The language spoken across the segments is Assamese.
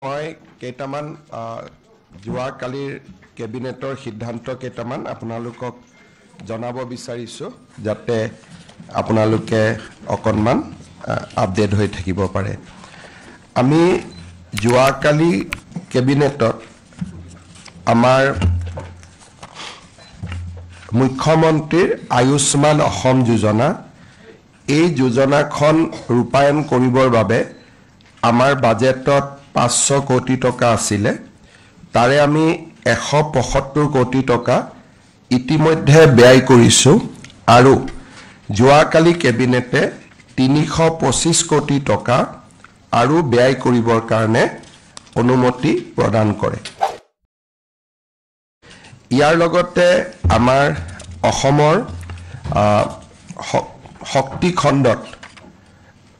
মই কেইটামান যোৱাকালিৰ কেবিনেটৰ সিদ্ধান্ত কেইটামান আপোনালোকক জনাব বিচাৰিছোঁ যাতে আপোনালোকে অকণমান আপডেট হৈ থাকিব পাৰে। আমি যোৱাকালি কেবিনেটত আমাৰ মুখ্যমন্ত্ৰীৰ আয়ুষ্মান অসম যোজনা এই যোজনাখন ৰূপায়ণ কৰিবৰ বাবে আমাৰ বাজেটত 500 কোটি টকা আছিলে তাৰে আমি 175 কোটি টকা ইতিমধ্যে ব্যয় কৰিছো আৰু যোৱাকালি কেবিনেটে 325 কোটি টকা আৰু ব্যয় কৰিবৰ কাৰণে অনুমতি প্ৰদান কৰে। ইয়াৰ লগতে আমাৰ অসমৰ শক্তি খণ্ডত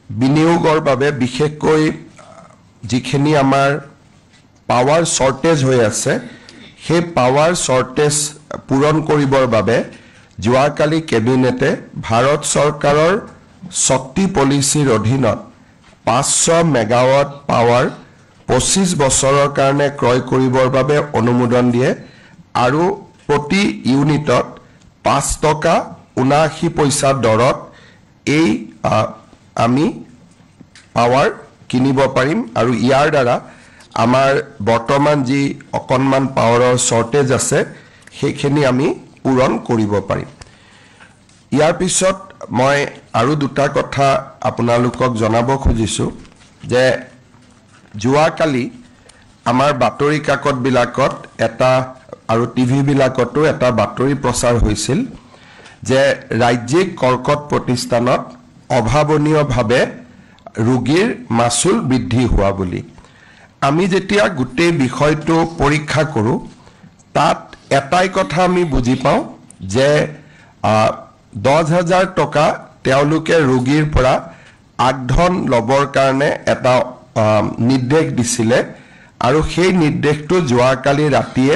বিনিয়োগৰ বাবে বিশেষকৈ যিখিনি আমাৰ পাৱাৰ শৰ্টেজ হৈ আছে সেই পাৱাৰ শৰ্টেজ পূৰণ কৰিবৰ বাবে যোৱাকালি কেবিনেটে ভাৰত চৰকাৰৰ শক্তি পলিচিৰ অধীনত 500 মেগাৱাট পাৱাৰ 25 বছৰৰ কাৰণে ক্ৰয় কৰিবৰ বাবে অনুমোদন দিয়ে আৰু প্ৰতি ইউনিটত 5 টকা 79 পইচা দৰত এই আমি পাৱাৰ কিনিব পাৰিম আৰু ইয়াৰ দ্বাৰা আমাৰ বৰ্তমান যি অকণমান পাৱাৰৰ শৰ্টেজ আছে সেইখিনি আমি পূৰণ কৰিব পাৰিম। ইয়াৰ পিছত মই আৰু দুটা কথা আপোনালোকক জনাব খুজিছোঁ যে যোৱাকালি আমাৰ বাতৰি কাকতবিলাকত এটা আৰু টিভিবিলাকতো এটা বাতৰি প্ৰচাৰ হৈছিল যে ৰাজ্যিক কৰ্কট প্ৰতিষ্ঠানত অভাৱনীয়ভাৱে ৰোগীৰ মাচুল বৃদ্ধি হোৱা বুলি। আমি যেতিয়া গোটেই বিষয়টো পৰীক্ষা কৰোঁ তাত এটাই কথা আমি বুজি পাওঁ যে 10,000 টকা তেওঁলোকে ৰোগীৰ পৰা আগধন ল'বৰ কাৰণে এটা নিৰ্দেশ দিছিলে আৰু সেই নিৰ্দেশটো যোৱাকালি ৰাতিয়ে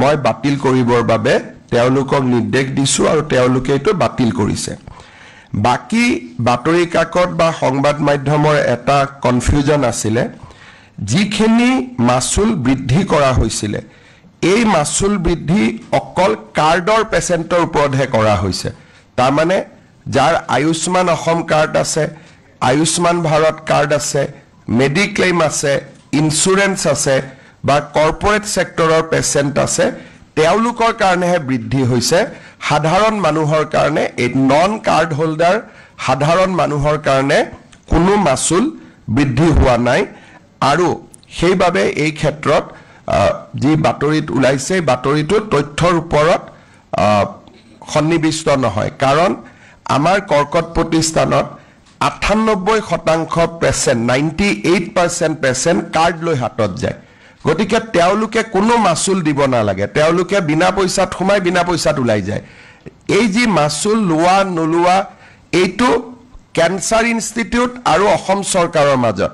মই বাতিল কৰিবৰ বাবে তেওঁলোকক নিৰ্দেশ দিছোঁ আৰু তেওঁলোকে এইটো বাতিল কৰিছে। বাকি বাতৰি কাকত বা সংবাদ মাধ্যমৰ এটা কনফিউজন আছিলে যিখিনি মাচুল বৃদ্ধি কৰা হৈছিলে এই মাচুল বৃদ্ধি অকল কাৰ্ডৰ পেচেণ্টৰ ওপৰতহে কৰা হৈছে। তাৰমানে যাৰ আয়ুষ্মান অসম কাৰ্ড আছে, আয়ুষ্মান ভাৰত কাৰ্ড আছে, মেডিক্লেইম আছে, ইঞ্চুৰেঞ্চ আছে বা কৰ্পৰেট সেক্টৰৰ পেচেণ্ট আছে তেওঁলোকৰ কাৰণেহে বৃদ্ধি হৈছে। সাধাৰণ মানুহৰ কাৰণে এই নন কাৰ্ড হোল্ডাৰ সাধাৰণ মানুহৰ কাৰণে কোনো মাচুল বৃদ্ধি হোৱা নাই আৰু সেইবাবে এই ক্ষেত্ৰত যি বাতৰিত ওলাইছে বাতৰিটো তথ্যৰ ওপৰত সন্নিবিষ্ট নহয় কাৰণ আমাৰ কৰ্কট প্ৰতিষ্ঠানত 98% পেচেণ্ট 98% পেচেণ্ট কাৰ্ড লৈ হাতত যায়। গতিকে তেওঁলোকে কোনো মাচুল দিব নালাগে, তেওঁলোকে বিনা পইচাত সোমাই বিনা পইচাত ওলাই যায়। এই যি মাচুল লোৱা নোলোৱা এইটো কেন্সাৰ ইনষ্টিটিউট আৰু অসম চৰকাৰৰ মাজত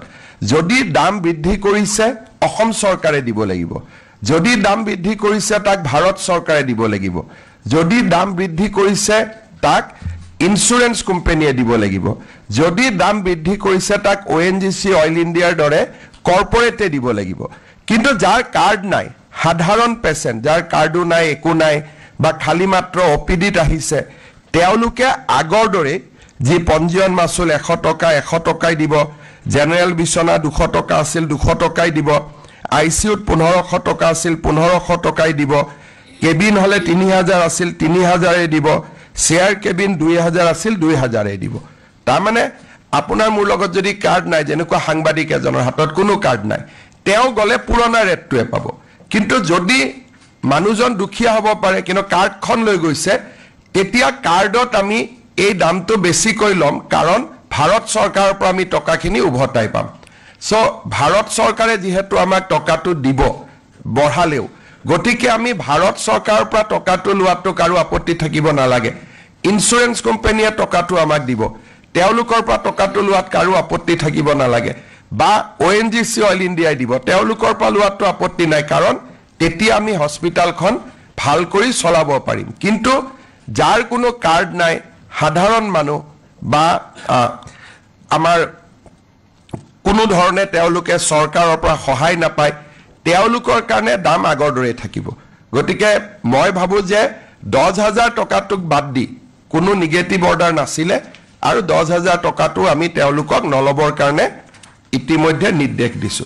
যদি দাম বৃদ্ধি কৰিছে অসম চৰকাৰে দিব লাগিব, যদি দাম বৃদ্ধি কৰিছে তাক ভাৰত চৰকাৰে দিব লাগিব, যদি দাম বৃদ্ধি কৰিছে তাক ইঞ্চুৰেঞ্চ কোম্পানীয়ে দিব লাগিব, যদি দাম বৃদ্ধি কৰিছে তাক ONGC অইল ইণ্ডিয়াৰ দৰে কৰ্পৰেটে দিব লাগিব। কিন্তু যাৰ কাৰ্ড নাই সাধাৰণ পেচেণ্ট যাৰ কাৰ্ডো নাই একো নাই বা খালি মাত্ৰ OPDত আহিছে তেওঁলোকে আগৰ দৰে যি পঞ্জীয়ন মাচুল 100 টকা 100 টকাই দিব, জেনেৰেল বিচনা 200 টকা আছিল 200 টকাই দিব, ICUত 1500 টকা আছিল 1500 টকাই দিব, কেবিন হলে 3000 আছিল 3000 দিব, চেয়াৰ কেবিন 2000 আছিল 2000 দিব। তাৰমানে আপোনাৰ মোৰ লগত যদি কাৰ্ড নাই যেনেকুৱা সাংবাদিক এজনৰ হাতত কোনো কাৰ্ড নাই তেওঁ গলে পুৰণা ৰেটটোৱে পাব। কিন্তু যদি মানুহজন দুখীয়া হ'ব পাৰে কিন্তু কাৰ্ডখন লৈ গৈছে তেতিয়া কাৰ্ডত আমি এই দামটো বেছিকৈ ল'ম কাৰণ ভাৰত চৰকাৰৰ পৰা আমি টকাখিনি উভতাই পাম। সো ভাৰত চৰকাৰে যিহেতু আমাক টকাটো দিব বঢ়ালেও গতিকে আমি ভাৰত চৰকাৰৰ পৰা টকাটো লোৱাটো কাৰো আপত্তি থাকিব নালাগে। ইঞ্চুৰেঞ্চ কোম্পানীয়ে টকাটো আমাক দিব তেওঁলোকৰ পৰা টকাটো লোৱাত কাৰো আপত্তি থাকিব নালাগে বা ONGC অইল ইণ্ডিয়াই দিব তেওঁলোকৰ পৰা লোৱাটো আপত্তি নাই কাৰণ তেতিয়া আমি হস্পিটালখন ভাল কৰি চলাব পাৰিম। কিন্তু যাৰ কোনো কাৰ্ড নাই সাধাৰণ মানুহ বা আমাৰ কোনো ধৰণে তেওঁলোকে চৰকাৰৰ পৰা সহায় নাপায় তেওঁলোকৰ কাৰণে দাম আগৰ দৰে থাকিব গতিকে মই ভাবো যে 10,000 টকাটোক বাদ দি কোনো নিগেটিভ অৰ্ডাৰ নাছিলে আৰু 10,000 টকাটো আমি তেওঁলোকক নলবৰ কাৰণে ইতিমধ্যে নিৰ্দেশ দিছো